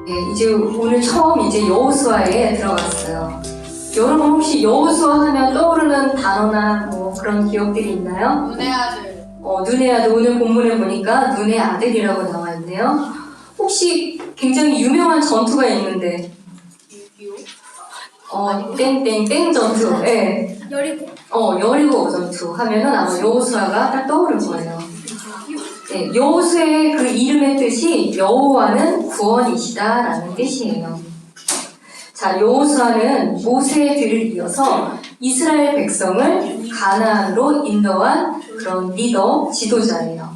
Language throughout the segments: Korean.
네, 이제 오늘 처음 이제 여호수아에 들어갔어요. 여러분 혹시 여호수아 하면 떠오르는 단어나 뭐 그런 기억들이 있나요? 눈의 아들. 눈의 아들, 오늘 본문에 보니까 눈의 아들이라고 나와 있네요. 혹시 굉장히 유명한 전투가 있는데 땡땡땡 전투. 네. 여리고 전투 하면은 아마 여호수아가 딱 떠오를 거예요. 네, 여호수아의 그 이름의 뜻이 여호와는 구원이시다라는 뜻이에요. 자, 여호수아는 모세들을 이어서 이스라엘 백성을 가나안으로 인도한 그런 리더, 지도자예요.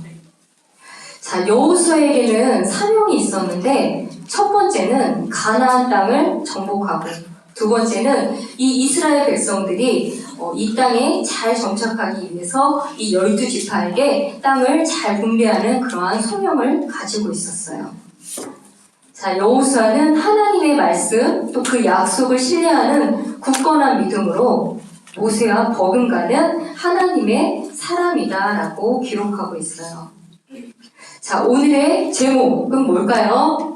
자, 여호수아에게는 사명이 있었는데 첫 번째는 가나안 땅을 정복하고 두 번째는 이 이스라엘 백성들이 이 땅에 잘 정착하기 위해서 이 12지파에게 땅을 잘 분배하는 그러한 소명을 가지고 있었어요. 자, 여호수아는 하나님의 말씀 또 그 약속을 신뢰하는 굳건한 믿음으로 모세와 버금가는 하나님의 사람이다라고 기록하고 있어요. 자, 오늘의 제목은 뭘까요?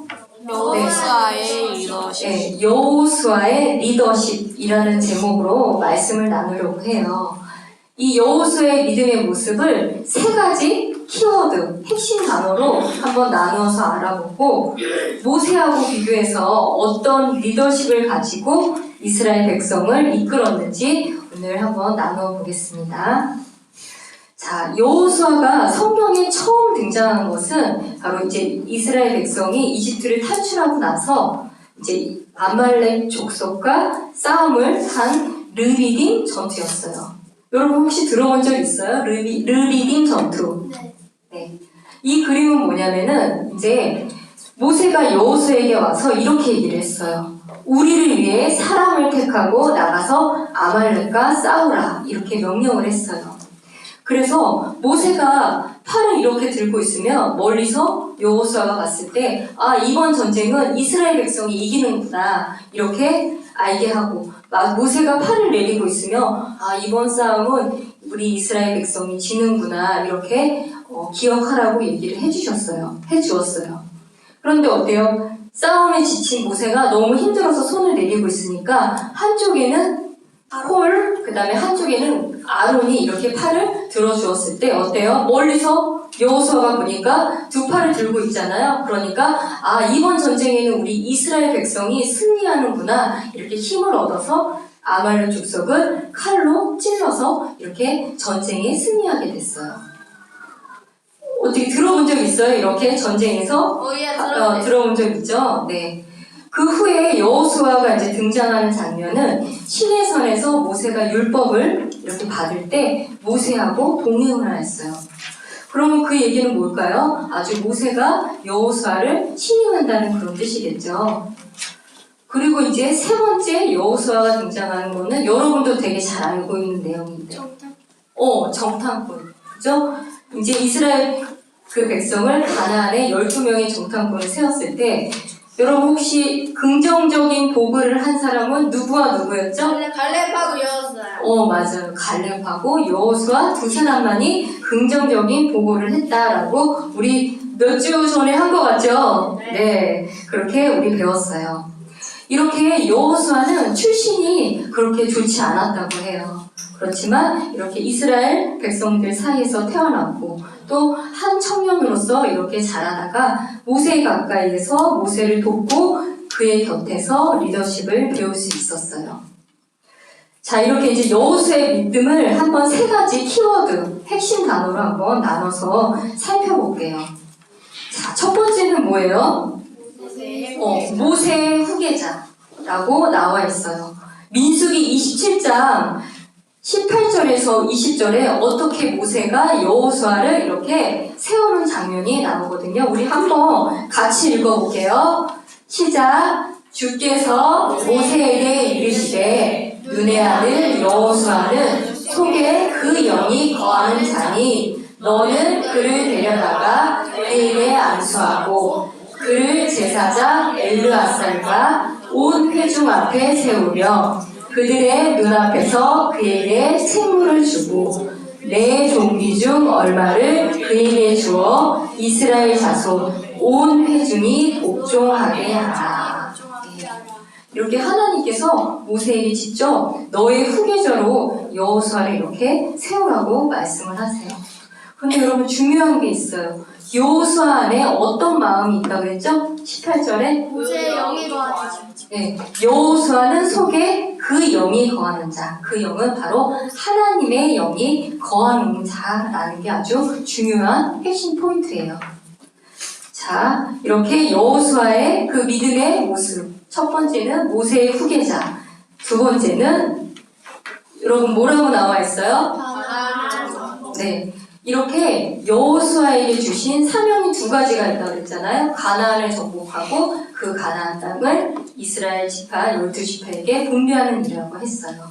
여호수아의 리더십. 네, 여호수아의 리더십이라는 제목으로 말씀을 나누려고 해요. 이 여호수아의 믿음의 모습을 세 가지 키워드, 핵심 단어로 한번 나누어서 알아보고 모세하고 비교해서 어떤 리더십을 가지고 이스라엘 백성을 이끌었는지 오늘 한번 나누어 보겠습니다. 자, 여호수아가 성경에 처음 등장한 것은 바로 이제 이스라엘 백성이 이집트를 탈출하고 나서 이제 아말렉 족속과 싸움을 한 르비딤 전투였어요. 여러분 혹시 들어본 적 있어요? 르비딤 전투. 네. 이 그림은 뭐냐면은 이제 모세가 여호수아에게 와서 이렇게 얘기를 했어요. 우리를 위해 사람을 택하고 나가서 아말렉과 싸우라 이렇게 명령을 했어요. 그래서 모세가 팔을 이렇게 들고 있으면 멀리서 여호수아가 봤을 때 이번 전쟁은 이스라엘 백성이 이기는구나 이렇게 알게 하고 모세가 팔을 내리고 있으면 이번 싸움은 우리 이스라엘 백성이 지는구나 이렇게 기억하라고 얘기를 해주었어요. 그런데 어때요? 싸움에 지친 모세가 너무 힘들어서 손을 내리고 있으니까 한쪽에는 그 다음에 한쪽에는 아론이 이렇게 팔을 들어주었을 때 어때요? 멀리서 여호수아가 보니까 두 팔을 들고 있잖아요. 그러니까 이번 전쟁에는 우리 이스라엘 백성이 승리하는구나 이렇게 힘을 얻어서 아말렉 족속을 칼로 찔러서 이렇게 전쟁에 승리하게 됐어요. 어떻게 들어본 적 있어요? 이렇게 전쟁에서? 들어본 적 있죠? 네. 그 후에 여호수아가 이제 등장하는 장면은 시내산에서 모세가 율법을 이렇게 받을 때 모세하고 동행을 했어요. 그러면 그 얘기는 뭘까요? 아주 모세가 여호수아를 신임한다는 그런 뜻이겠죠. 그리고 이제 세 번째 여호수아가 등장하는 거는 여러분도 되게 잘 알고 있는 내용인데 정탐꾼. 그죠? 이제 이스라엘 그 백성을 가나안에 12명의 정탐꾼을 세웠을 때 여러분 혹시 긍정적인 보고를 한 사람은 누구와 누구였죠? 갈렙하고 여호수아. 맞아요. 갈렙하고 여호수아 두 사람만이 긍정적인 보고를 했다라고 우리 몇 주 전에 한 것 같죠? 네. 그렇게 우리 배웠어요. 이렇게 여호수아는 출신이 그렇게 좋지 않았다고 해요. 그렇지만 이렇게 이스라엘 백성들 사이에서 태어났고 또 한 청년으로서 이렇게 자라다가 모세 가까이에서 모세를 돕고 그의 곁에서 리더십을 배울 수 있었어요. 자, 이렇게 이제 여호수아의 믿음을 한번 세 가지 키워드, 핵심 단어로 한번 나눠서 살펴볼게요. 자, 첫 번째는 뭐예요? 모세의 후계자라고 나와 있어요. 민수기 27장 18절에서 20절에 어떻게 모세가 여호수아를 이렇게 세우는 장면이 나오거든요. 우리 한번 같이 읽어볼게요. 시작! 주께서 모세에게 이르시되 눈의 아들 여호수아는 속에 그 영이 거하는 자니 너는 그를 데려다가 내일에 안수하고 그를 제사장 엘르아살과 온 회중 앞에 세우며 그들의 눈앞에서 그에게 생물을 주고 내 종기 중 얼마를 그에게 주어 이스라엘 자손 온 회중이 복종하게 하라. 이렇게 하나님께서 모세에게 직접 너의 후계자로 여호수아를 이렇게 세우라고 말씀을 하세요. 그런데 여러분 중요한 게 있어요. 여호수아 안에 어떤 마음이 있다고 그랬죠? 18절에 모세의 영이 거하는 네, 여호수아는 속에 그 영이 거하는 자, 그 영은 바로 하나님의 영이 거하는 자라는 게 아주 중요한 핵심 포인트예요. 자, 이렇게 여호수아의 그 믿음의 모습. 첫 번째는 모세의 후계자. 두 번째는 여러분 뭐라고 나와 있어요? 네, 이렇게 여호수아에게 주신 사명이 두 가지가 있다고 그랬잖아요. 가나안을 정복하고 그 가나안 땅을 이스라엘 지파 12지파에게 분배하는 일이라고 했어요.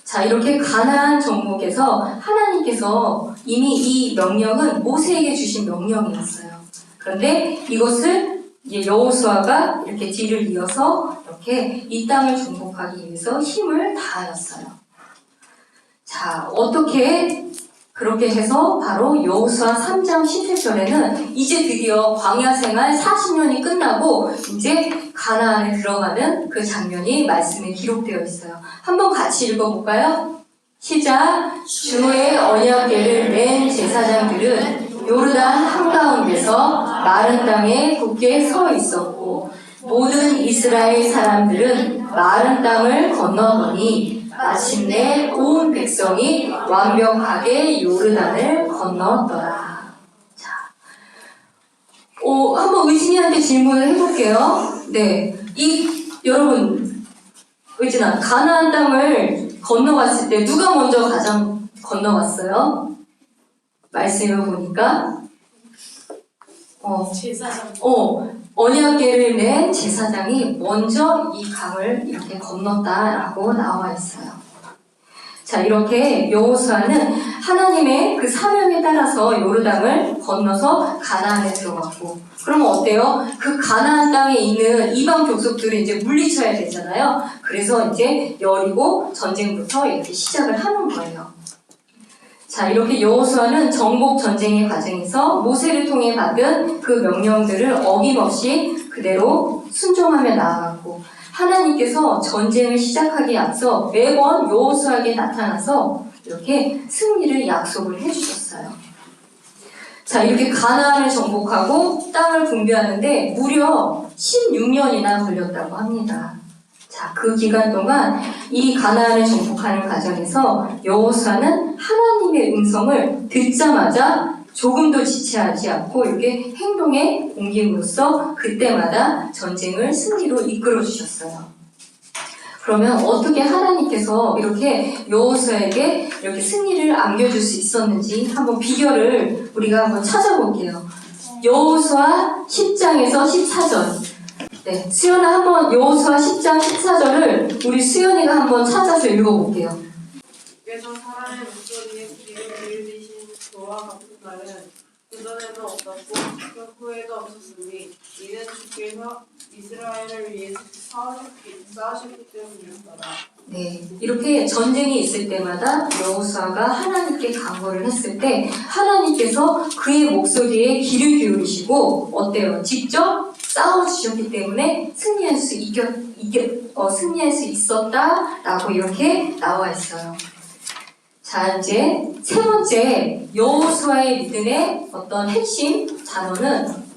자, 이렇게 가나안 정복에서 하나님께서 이미 이 명령은 모세에게 주신 명령이었어요. 그런데 이것을 이제 여호수아가 이렇게 뒤를 이어서 이렇게 이 땅을 정복하기 위해서 힘을 다하였어요. 자, 어떻게 그렇게 해서 바로 여호수아 3장 17절에는 이제 드디어 광야 생활 40년이 끝나고 이제 가나안에 들어가는 그 장면이 말씀에 기록되어 있어요. 한번 같이 읽어볼까요? 시작! 주의 언약궤를 맨 제사장들은 요르단 한가운데서 마른 땅에 굳게 서 있었고 모든 이스라엘 사람들은 마른 땅을 건너보니 마침내 온 백성이 완벽하게 요르단을 건너었더라. 자, 한번 의진이한테 질문을 해볼게요. 네, 여러분, 의진아, 가나안 땅을 건너갔을 때 누가 먼저 가장 건너갔어요? 말씀을 보니까 제사장. 언약궤를 맨 제사장이 먼저 이 강을 이렇게 건넜다라고 나와 있어요. 자, 이렇게 여호수아는 하나님의 그 사명에 따라서 요르단을 건너서 가나안에 들어갔고, 그러면 어때요? 그 가나안 땅에 있는 이방 족속들을 이제 물리쳐야 되잖아요. 그래서 이제 여리고 전쟁부터 이렇게 시작을 하는 거예요. 자, 이렇게 여호수아는 정복 전쟁의 과정에서 모세를 통해 받은 그 명령들을 어김없이 그대로 순종하며 나아갔고, 하나님께서 전쟁을 시작하기에 앞서 매번 여호수아에게 나타나서 이렇게 승리를 약속을 해주셨어요. 자, 이렇게 가나안을 정복하고 땅을 분배하는데 무려 16년이나 걸렸다고 합니다. 자, 그 기간 동안 이 가나안을 정복하는 과정에서 여호수아는 하나님의 음성을 듣자마자 조금도 지체하지 않고 이렇게 행동에 옮김으로써 그때마다 전쟁을 승리로 이끌어 주셨어요. 그러면 어떻게 하나님께서 이렇게 여호수아에게 이렇게 승리를 안겨줄 수 있었는지 한번 비결을 우리가 한번 찾아볼게요. 여호수아 10장에서 14절. 네, 수연아 한번 여호수아 10장 14절을 우리 수연이가 한번 찾아서 읽어볼게요. 주께서 사람의 목소리에 귀를 기울이신 그와 같은 날은 그전에도 없었고 그 후에도 없었으니 이는 주께서 이스라엘을 위해서 싸우셨기 때문이었더라. 네, 이렇게 전쟁이 있을 때마다 여호수아가 하나님께 간구를 했을 때 하나님께서 그의 목소리에 귀를 기울이시고 어때요? 직접 싸워주셨기 때문에 승리할 수 있었다라고 이렇게 나와 있어요. 자, 이제 세 번째 여호수아의 믿음의 어떤 핵심 단어는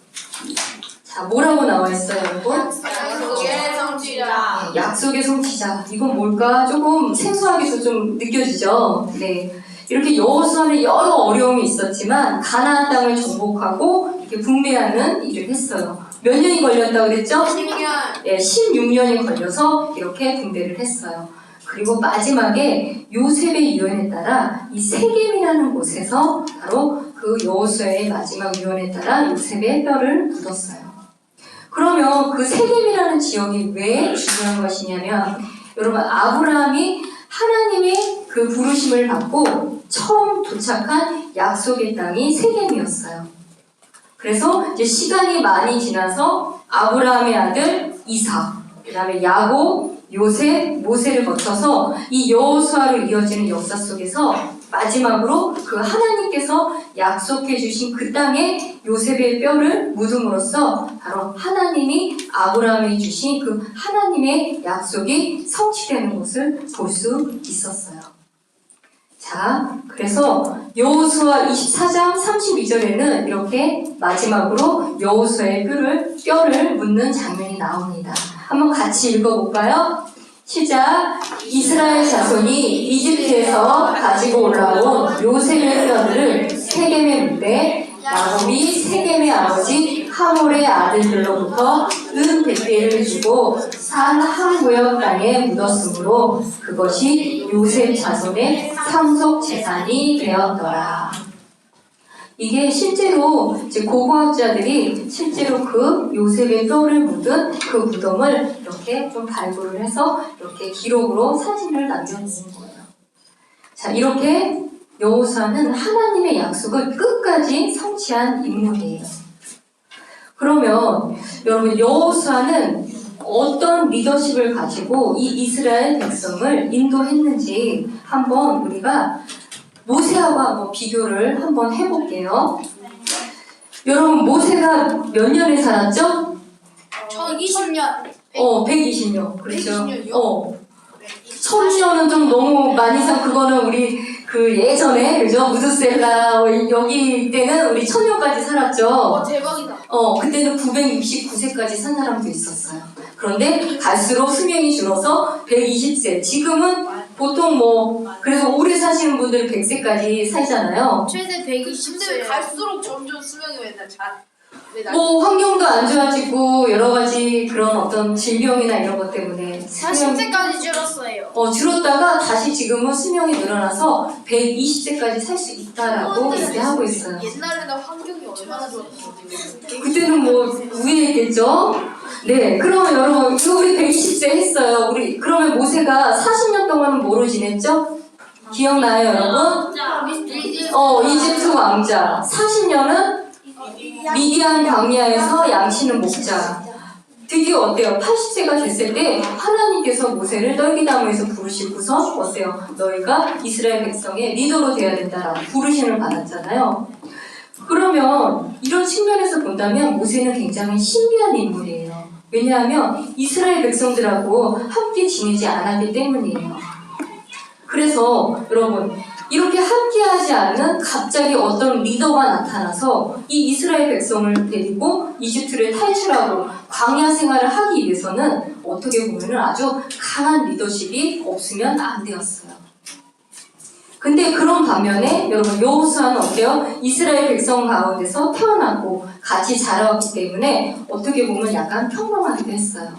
자, 뭐라고 나와 있어요, 여러분? 약속의 성취자. 네, 약속의 성취자. 이건 뭘까? 조금 생소하게도 좀 느껴지죠? 네. 이렇게 여호수아는 여러 어려움이 있었지만 가나안 땅을 정복하고 이렇게 분배하는 일을 했어요. 몇 년이 걸렸다고 그랬죠? 10년. 네, 16년이 걸려서 이렇게 분배를 했어요. 그리고 마지막에 요셉의 유언에 따라 이 세겜이라는 곳에서 바로 그 여호수아의 마지막 유언에 따라 요셉의 뼈를 묻었어요. 그러면 그 세겜이라는 지역이 왜 중요한 것이냐면 여러분 아브라함이 하나님의 그 부르심을 받고 처음 도착한 약속의 땅이 세겜이었어요. 그래서 이제 시간이 많이 지나서 아브라함의 아들 이삭, 그 다음에 야곱, 요셉, 모세를 거쳐서 이 여호수아로 이어지는 역사 속에서 마지막으로 그 하나님께서 약속해 주신 그 땅에 요셉의 뼈를 묻음으로써 바로 하나님이 아브라함에 주신 그 하나님의 약속이 성취되는 것을 볼 수 있었어요. 자, 그래서 여호수아 24장 32절에는 이렇게 마지막으로 여호수아의 뼈를 묻는 장면이 나옵니다. 한번 같이 읽어볼까요? 시작! 이스라엘 자손이 이집트에서 가지고 올라온 요셉의 뼈들을 세겜에 묻되 야곱이 세겜의 아버지 하몰의 아들들로부터 은 100개를 주고 산 한 구역 땅에 묻었으므로 그것이 요셉 자손의 상속 재산이 되었더라. 이게 실제로 이제 고고학자들이 실제로 그 요셉의 뼈를 묻은 그 무덤을 이렇게 좀 발굴을 해서 이렇게 기록으로 사진을 남겨놓은 거예요. 자, 이렇게 여호수아는 하나님의 약속을 끝까지 성취한 인물이에요. 그러면 여러분 여호수아는 어떤 리더십을 가지고 이 이스라엘 백성을 인도했는지 한번 우리가 모세하고 한번 비교를 한번 해볼게요. 여러분 모세가 몇 년에 살았죠? 120년. 120년. 그렇죠. 120년이요? 1000년은 좀 너무 많이 산 그거는 우리 그 예전에 그죠? 무드셀라 여기 때는 우리 1000년까지 살았죠. 대박이다. 그때는 969세까지 산 사람도 있었어요. 그런데 갈수록 수명이 줄어서 120세. 지금은 보통 그래서 오래 사시는 분들은 100세까지 살잖아요. 최대 120세. 근데 갈수록 점점 수명이 왜 환경도 안 좋아지고 여러 가지 그런 어떤 질병이나 이런 것 때문에 40세까지 줄었어요. 줄었다가 다시 지금은 수명이 늘어나서 120세까지 살 수 있다라고 얘기하고 있어요. 옛날에는 환경이 얼마나 좋았는지. 그때는 우회했겠죠? 네, 그러면 여러분, 우리 120세 했어요. 그러면 모세가 40년 동안은 뭐로 지냈죠? 기억나요, 여러분? 이집트 왕자. 40년은 미디안 광야에서 양치는 목자. 드디어 어때요? 80세가 됐을 때 하나님께서 모세를 떨기나무에서 부르시고서 어때요? 너희가 이스라엘 백성의 리더로 되어야 된다라고 부르심을 받았잖아요. 그러면 이런 측면에서 본다면 모세는 굉장히 신비한 인물이에요. 왜냐하면 이스라엘 백성들하고 함께 지내지 않았기 때문이에요. 그래서 여러분 이렇게 함께하지 않는 갑자기 어떤 리더가 나타나서 이 이스라엘 백성을 데리고 이집트를 탈출하고 광야 생활을 하기 위해서는 어떻게 보면 아주 강한 리더십이 없으면 안 되었어요. 근데 그런 반면에 여러분 여호수아는 어때요? 이스라엘 백성 가운데서 태어나고 같이 자라왔기 때문에 어떻게 보면 약간 평범하기도 했어요.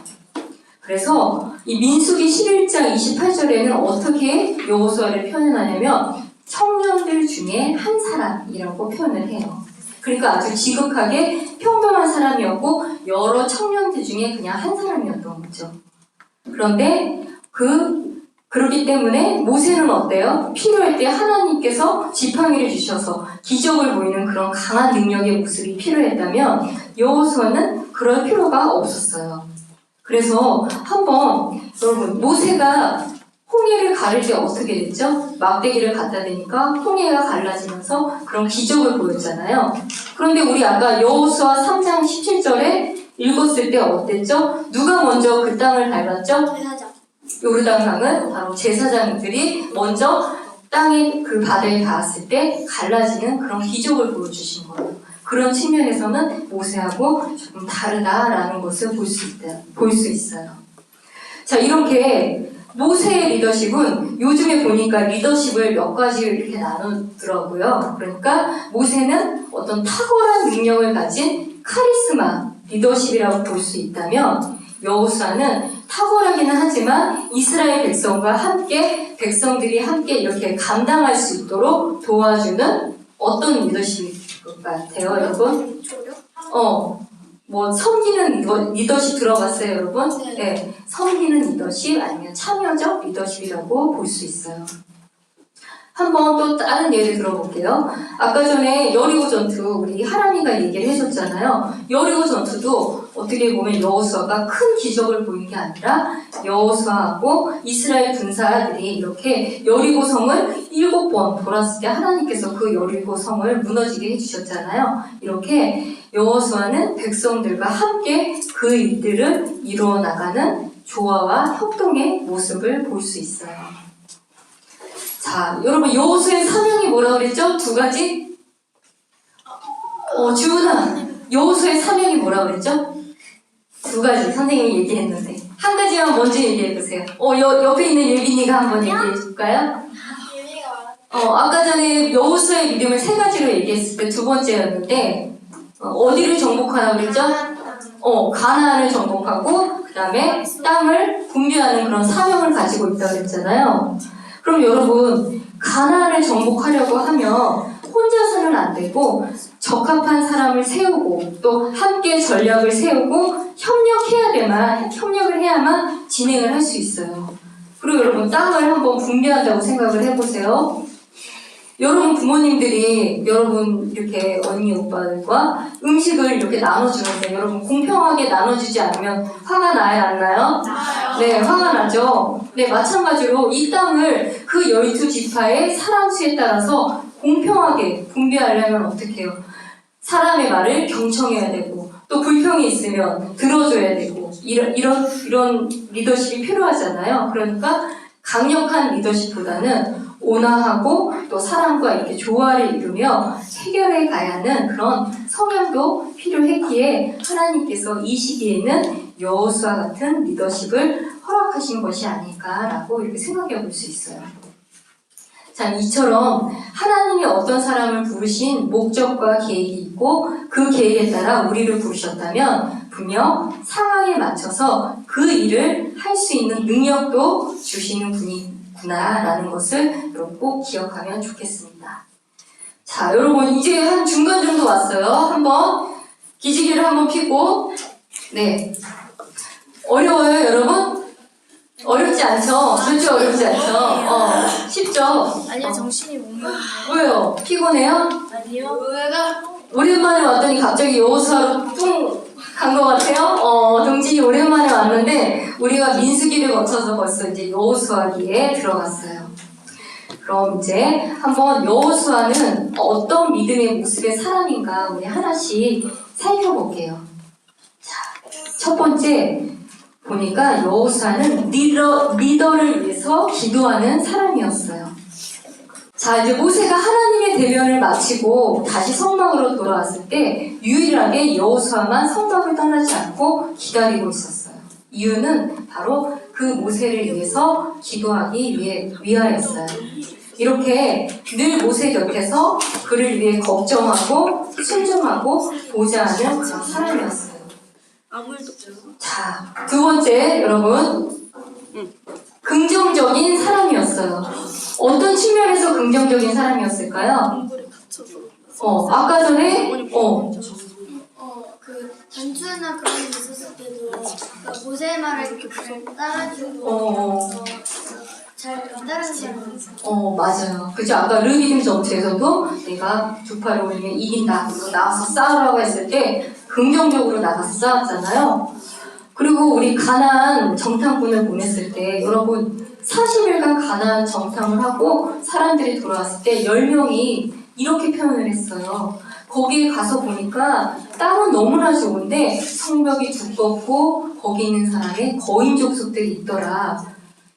그래서 이 민수기 11장 28절에는 어떻게 여호수아를 표현하냐면 청년들 중에 한 사람이라고 표현을 해요. 그러니까 아주 지극하게 평범한 사람이었고 여러 청년들 중에 그냥 한 사람이었던 거죠. 그런데 그렇기 때문에 모세는 어때요? 필요할 때 하나님께서 지팡이를 주셔서 기적을 보이는 그런 강한 능력의 모습이 필요했다면 여호수아는 그럴 필요가 없었어요. 그래서 한번 여러분 모세가 홍해를 가를 때 어떻게 됐죠? 막대기를 갖다 대니까 홍해가 갈라지면서 그런 기적을 보였잖아요. 그런데 우리 아까 여호수아 3장 17절에 읽었을 때 어땠죠? 누가 먼저 그 땅을 밟았죠? 요르단강은 바로 제사장들이 먼저 땅에 그 바다에 닿았을 때 갈라지는 그런 기적을 보여주신 거예요. 그런 측면에서는 모세하고 조금 다르다라는 것을 볼 수 있어요. 자, 이렇게 모세의 리더십은 요즘에 보니까 리더십을 몇 가지 이렇게 나누더라고요. 그러니까 모세는 어떤 탁월한 능력을 가진 카리스마 리더십이라고 볼 수 있다면 여호수아는 탁월하기는 하지만 이스라엘 백성과 함께 백성들이 함께 이렇게 감당할 수 있도록 도와주는 어떤 리더십일 것 같아요, 여러분? 섬기는 리더십 들어봤어요, 여러분? 네, 섬기는 리더십 아니면 참여적 리더십이라고 볼 수 있어요. 한번 또 다른 예를 들어볼게요. 아까 전에 여리고 전투 우리 하람이가 얘기를 해줬잖아요. 여리고 전투도 어떻게 보면 여호수아가 큰 기적을 보인 게 아니라 여호수아하고 이스라엘 군사들이 이렇게 여리고 성을 7번 돌았을 때 하나님께서 그 여리고 성을 무너지게 해주셨잖아요. 이렇게 여호수아는 백성들과 함께 그 일들을 이루어 나가는 조화와 협동의 모습을 볼 수 있어요. 자, 여러분 여호수아의 사명이 뭐라고 그랬죠? 두 가지? 주은아, 여호수아의 사명이 뭐라고 그랬죠? 두 가지 선생님이 얘기했는데 한 가지만 먼저 얘기해보세요. 옆에 있는 예빈이가 한번 얘기해줄까요? 아까 전에 여호수아의 믿음을 세 가지로 얘기했을 때 두 번째였는데 어디를 정복하라고 그랬죠? 가나안을 정복하고 그 다음에 땅을 분배하는 그런 사명을 가지고 있다고 그랬잖아요. 그럼 여러분 가나안을 정복하려고 하면 혼자서는 안 되고 적합한 사람을 세우고 또 함께 전략을 세우고 협력을 해야만 진행을 할 수 있어요. 그리고 여러분 땅을 한번 분배한다고 생각을 해보세요. 여러분 부모님들이 여러분 이렇게 언니 오빠들과 음식을 이렇게 나눠주는데 여러분 공평하게 나눠주지 않으면 화가 나요 안 나요? 네, 화가 나죠. 네, 마찬가지로 이 땅을 그 12지파의 사람 수에 따라서 공평하게 분배하려면 어떻게 해요? 사람의 말을 경청해야 되고 또 불평이 있으면 들어줘야 되고 이런 리더십이 필요하잖아요. 그러니까 강력한 리더십보다는 온화하고 또 사람과 이렇게 조화를 이루며 해결해 가야 하는 그런 성향도 필요했기에 하나님께서 이 시기에는 여호수아 같은 리더십을 허락하신 것이 아닐까라고 이렇게 생각해 볼 수 있어요. 자, 이처럼 하나님이 어떤 사람을 부르신 목적과 계획이 있고 그 계획에 따라 우리를 부르셨다면 분명 상황에 맞춰서 그 일을 할 수 있는 능력도 주시는 분이구나라는 것을 여러분 꼭 기억하면 좋겠습니다. 자, 여러분 이제 한 중간 정도 왔어요. 한번 기지개를 한번 펴고 네, 어려워요 여러분? 어렵지 않죠? 절대 어렵지 않죠? 쉽죠? 아니요, 정신이 못 나요. 왜요? 피곤해요? 아니요. 오랜만에 왔더니 갑자기 여호수아로 뚱 간 것 같아요? 동진이 오랜만에 왔는데 우리가 민수기를 거쳐서 벌써 이제 여호수아기에 들어갔어요. 그럼 이제 한번 여호수아는 어떤 믿음의 모습의 사람인가 우리 하나씩 살펴볼게요. 자, 첫 번째 보니까 여호수아는 리더를 위해서 기도하는 사람이었어요. 자, 이제 모세가 하나님의 대변을 마치고 다시 성막으로 돌아왔을 때 유일하게 여호수아만 성막을 떠나지 않고 기다리고 있었어요. 이유는 바로 그 모세를 위해서 기도하기 위하였어요. 이렇게 늘 모세 곁에서 그를 위해 걱정하고 순종하고 보좌하는 그런 사람이었어요. 자, 두 번째 여러분 긍정적인 사람이었어요. 어떤 측면에서 긍정적인 사람이었을까요? 아까 전에 그 전투나 그런 게 있었을 때도 그 모세의 말을 이렇게 잘 따라주고 잘 따르는 사람. 맞아요. 그죠? 아까 르비딤 전투에서도 내가 두 팔을 올리면 이긴다. 그리고 나와서 싸우라고 했을 때 긍정적으로 나가서 싸웠잖아요. 그리고 우리 가나안 정탐꾼을 보냈을 때 여러분 40일간 가나안 정탐을 하고 사람들이 돌아왔을 때 10명이 이렇게 표현을 했어요. 거기에 가서 보니까 땅은 너무나 좋은데 성벽이 두껍고 거기 있는 사람의 거인족 속들이 있더라.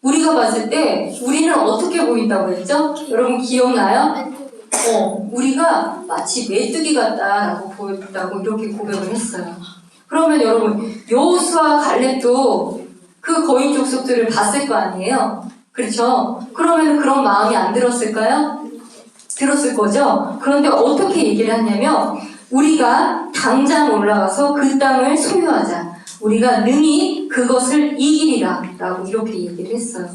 우리가 봤을 때 우리는 어떻게 보인다고 했죠? 여러분 기억나요? 우리가 마치 메뚜기 같다라고 보였다고 이렇게 고백을 했어요. 그러면 여러분 여호수아 갈렙도 그 거인 족속들을 봤을 거 아니에요? 그렇죠? 그러면 그런 마음이 안 들었을까요? 들었을 거죠? 그런데 어떻게 얘기를 하냐면 우리가 당장 올라가서 그 땅을 소유하자. 우리가 능히 그것을 이기리라 라고 이렇게 얘기를 했어요.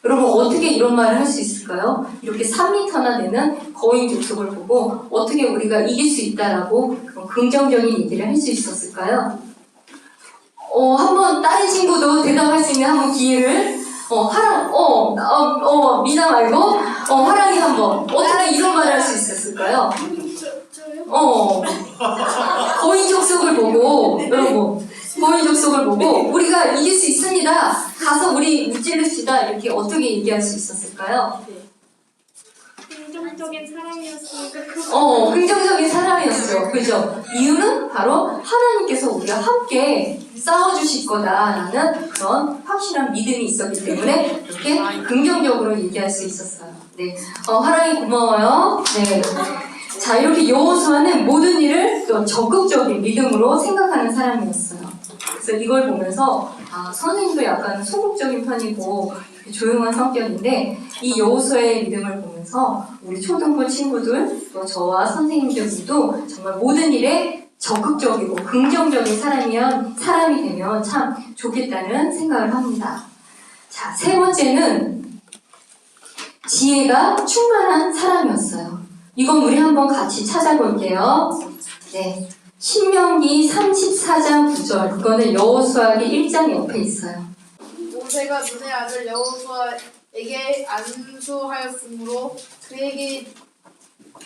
여러분 어떻게 이런 말을 할 수 있을까요? 이렇게 3m나 되는 거인 족속을 보고 어떻게 우리가 이길 수 있다라고 그런 긍정적인 얘기를 할 수 있었을까요? 한번 다른 친구도 대답할 수 있는 한번 기회를 미나 말고, 화랑이 한번. 어떻게 이런 말을 할 수 있었을까요? 거인 족속을 보고, 여러분, 거인 족속을 보고, 우리가 이길 수 있습니다. 가서 우리 무찌릅시다. 이렇게 어떻게 얘기할 수 있었을까요? 긍정적인 사람이었으니까 긍정적인 사람이었어요. 그죠? 이유는 바로 하나님께서 우리와 함께 싸워주실 거다라는 그런 확실한 믿음이 있었기 때문에 이렇게 긍정적으로 얘기할 수 있었어요. 네. 하랑이 고마워요. 네. 자, 이렇게 여호수아는 모든 일을 또 적극적인 믿음으로 생각하는 사람이었어요. 그래서 이걸 보면서 선생님도 약간 소극적인 편이고 조용한 성격인데 이 여호수아의 믿음을 보면서 우리 초등부 친구들 또 저와 선생님들 모두 정말 모든 일에 적극적이고 긍정적인 사람이 되면 참 좋겠다는 생각을 합니다. 자, 세 번째는 지혜가 충만한 사람이었어요. 이건 우리 한번 같이 찾아볼게요. 네, 신명기 34장 9절. 그거는 여호수아기 1장 옆에 있어요. 모세가 눈의 아들 여호수아에게 안수하였으므로 그에게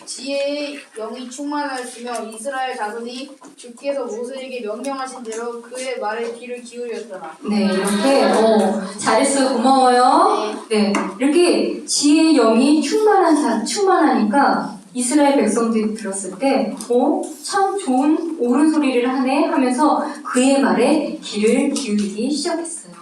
지혜의 영이 충만하였으며 이스라엘 자손이 주께서 모세에게 명령하신 대로 그의 말에 귀를 기울였더라. 네, 이렇게 잘했어요. 고마워요. 네, 이렇게 지혜의 영이 충만하니까 이스라엘 백성들이 들었을 때 참 좋은 옳은 소리를 하네 하면서 그의 말에 귀를 기울이기 시작했어요.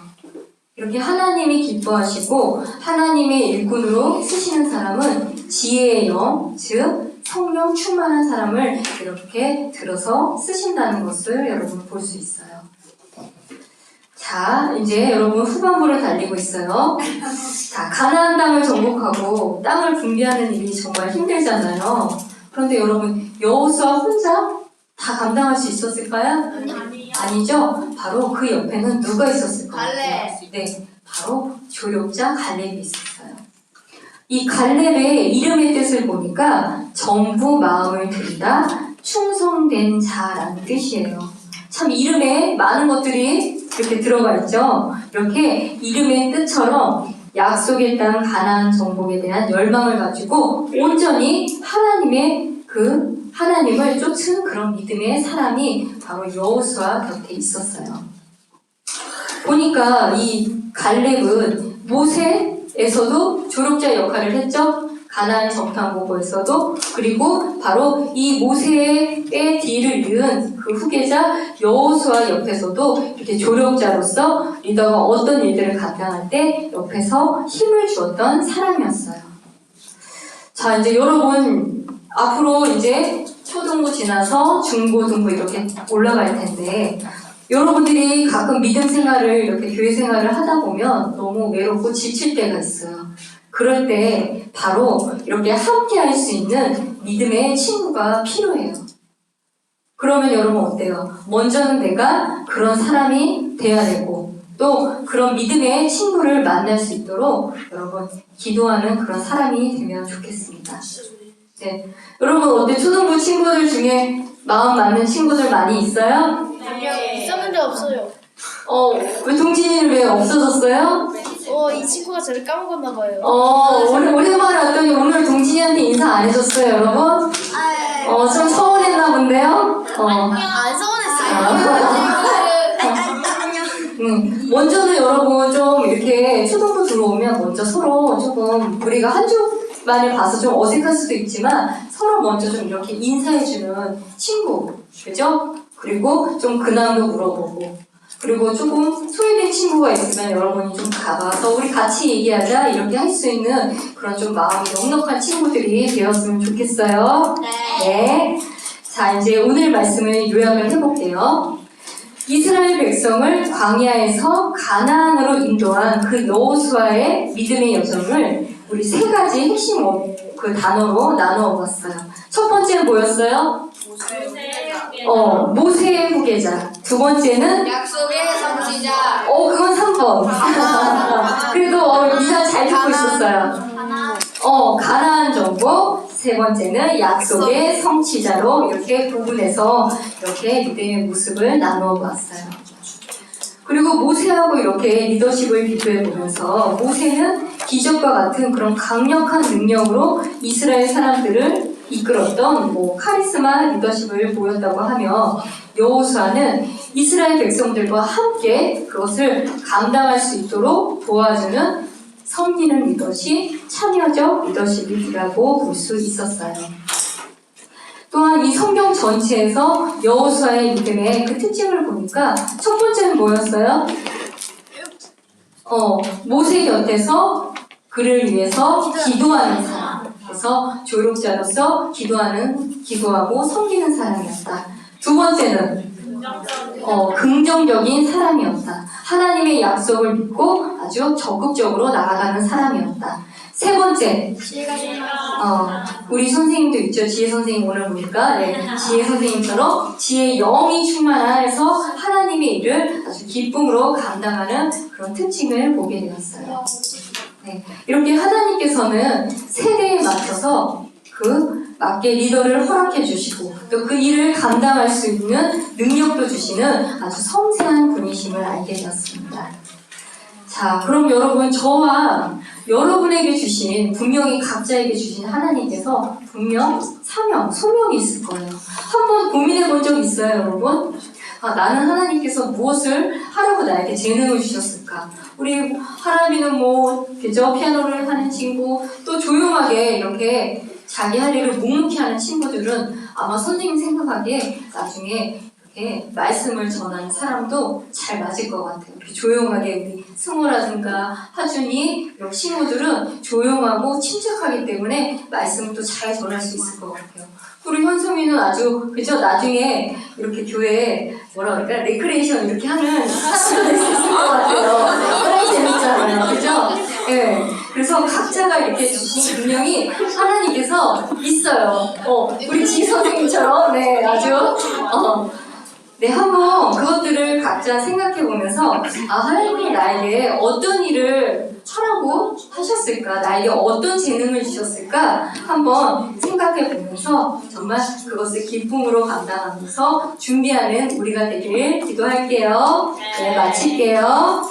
이렇게 하나님이 기뻐하시고 하나님의 일꾼으로 쓰시는 사람은 지혜의 영, 즉 성령 충만한 사람을 이렇게 들어서 쓰신다는 것을 여러분 볼 수 있어요. 자, 이제 여러분 후반부를 달리고 있어요. 자, 가나안 땅을 정복하고 땅을 분배하는 일이 정말 힘들잖아요. 그런데 여러분 여호수아 혼자 다 감당할 수 있었을까요? 아니죠. 바로 그 옆에는 누가 있었을 것 같아요? 네, 바로 조력자 갈렙이 있었어요. 이 갈렙의 이름의 뜻을 보니까 전부 마음을 들이다 충성된 자라는 뜻이에요. 참 이름에 많은 것들이 이렇게 들어가 있죠. 이렇게 이름의 뜻처럼 약속의 땅 가나안 정복에 대한 열망을 가지고 온전히 하나님을 쫓은 그런 믿음의 사람이 바로 여호수아 곁에 있었어요. 보니까 이 갈렙은 모세에서도 조력자 역할을 했죠. 가나안 정탐보고에서도. 그리고 바로 이 모세의 뒤를 이은 그 후계자 여호수아 옆에서도 이렇게 조력자로서 리더가 어떤 일들을 감당할 때 옆에서 힘을 주었던 사람이었어요. 자, 이제 여러분 앞으로 이제 초등부 지나서 중고등부 이렇게 올라갈 텐데 여러분들이 가끔 믿음 생활을 이렇게 교회 생활을 하다 보면 너무 외롭고 지칠 때가 있어요. 그럴 때 바로 이렇게 함께 할 수 있는 믿음의 친구가 필요해요. 그러면 여러분 어때요? 먼저는 내가 그런 사람이 돼야 되고 또 그런 믿음의 친구를 만날 수 있도록 여러분 기도하는 그런 사람이 되면 좋겠습니다. 네, 여러분 어때? 초등부 친구들 중에 마음 맞는 친구들 많이 있어요? 있었는데 없어요. 왜 동진이는 왜 없어졌어요? 이 친구가 저를 까먹었나 봐요. 오랜만에 왔더니 오늘 동진이한테 인사 안 해줬어요, 여러분? 좀 서운했나 본데요? 안 서운했어요. 먼저는 여러분 좀 이렇게 초등부 들어오면 먼저 서로 조금 우리가 한 주 만에 봐서 좀 어색할 수도 있지만 서로 먼저 좀 이렇게 인사해주는 친구, 그죠? 그리고 좀 근황도 물어보고 그리고 조금 소외된 친구가 있으면 여러분이 좀 가봐서 우리 같이 얘기하자 이렇게 할 수 있는 그런 좀 마음이 넉넉한 친구들이 되었으면 좋겠어요. 네. 자, 이제 오늘 말씀을 요약을 해볼게요. 이스라엘 백성을 광야에서 가나안으로 인도한 그 여호수아의 믿음의 여정을 우리 세 가지 핵심 그 단어로 나누어 봤어요. 첫 번째는 뭐였어요? 모세의 후계자. 두 번째는 약속의 성취자. 그건 3번. 그래도 미사 잘 듣고 있었어요. 가나안 정복. 세 번째는 약속의 성취자로 이렇게 구분해서 이렇게 믿음의 모습을 나누어 보았어요. 그리고 모세하고 이렇게 리더십을 비교해 보면서 모세는 기적과 같은 그런 강력한 능력으로 이스라엘 사람들을 이끌었던 카리스마 리더십을 보였다고 하며 여호수아는 이스라엘 백성들과 함께 그것을 감당할 수 있도록 도와주는 섬기는 리더십, 참여적 리더십이라고 볼 수 있었어요. 또한 이 성경 전체에서 여호수아의 믿음의 그 특징을 보니까 첫 번째는 뭐였어요? 모세 곁에서 그를 위해서 기도하는 사람. 그래서 조력자로서 기도하고 섬기는 사람이었다. 두 번째는 긍정적인 사람이었다. 하나님의 약속을 믿고 아주 적극적으로 나아가는 사람이었다. 세 번째, 우리 선생님도 있죠. 지혜 선생님 오늘 보니까 지혜 선생님처럼 지혜의 영이 충만해서 하나님의 일을 아주 기쁨으로 감당하는 그런 특징을 보게 되었어요. 네, 이렇게 하나님께서는 세대에 맞춰서 맞게 리더를 허락해 주시고 또 그 일을 감당할 수 있는 능력도 주시는 아주 섬세한 분이심을 알게 되었습니다. 자, 그럼 여러분, 저와 여러분에게 주신, 분명히 각자에게 주신 하나님께서 분명 사명, 소명이 있을 거예요. 한번 고민해 본 적 있어요, 여러분? 나는 하나님께서 무엇을 하려고 나에게 재능을 주셨을까? 우리 하람이는 그죠? 피아노를 하는 친구, 또 조용하게 이렇게 자기 할 일을 묵묵히 하는 친구들은 아마 선생님 생각하기에 나중에 이렇게 말씀을 전하는 사람도 잘 맞을 것 같아요. 이렇게 조용하게 우리 승호라든가 하준이 이런 친구들은 조용하고 침착하기 때문에 말씀을 또 잘 전할 수 있을 것 같아요. 그리고 현수미는 아주 그죠? 나중에 이렇게 교회에 레크레이션 이렇게 하는 사수가 될 수 있을 것 같아요. 그래 재밌잖아요, 그죠? 네. 그래서 각자가 이렇게 주신 분명히 하나님께서 있어요. 우리 지희 선생님처럼 아주 한번 그것들을 각자 생각해 보면서 하나님이 나에게 어떤 일을 하라고 하셨을까? 나에게 어떤 재능을 주셨을까? 한번 생각해 보면서 정말 그것을 기쁨으로 감당하면서 준비하는 우리가 되길 기도할게요. 네, 마칠게요.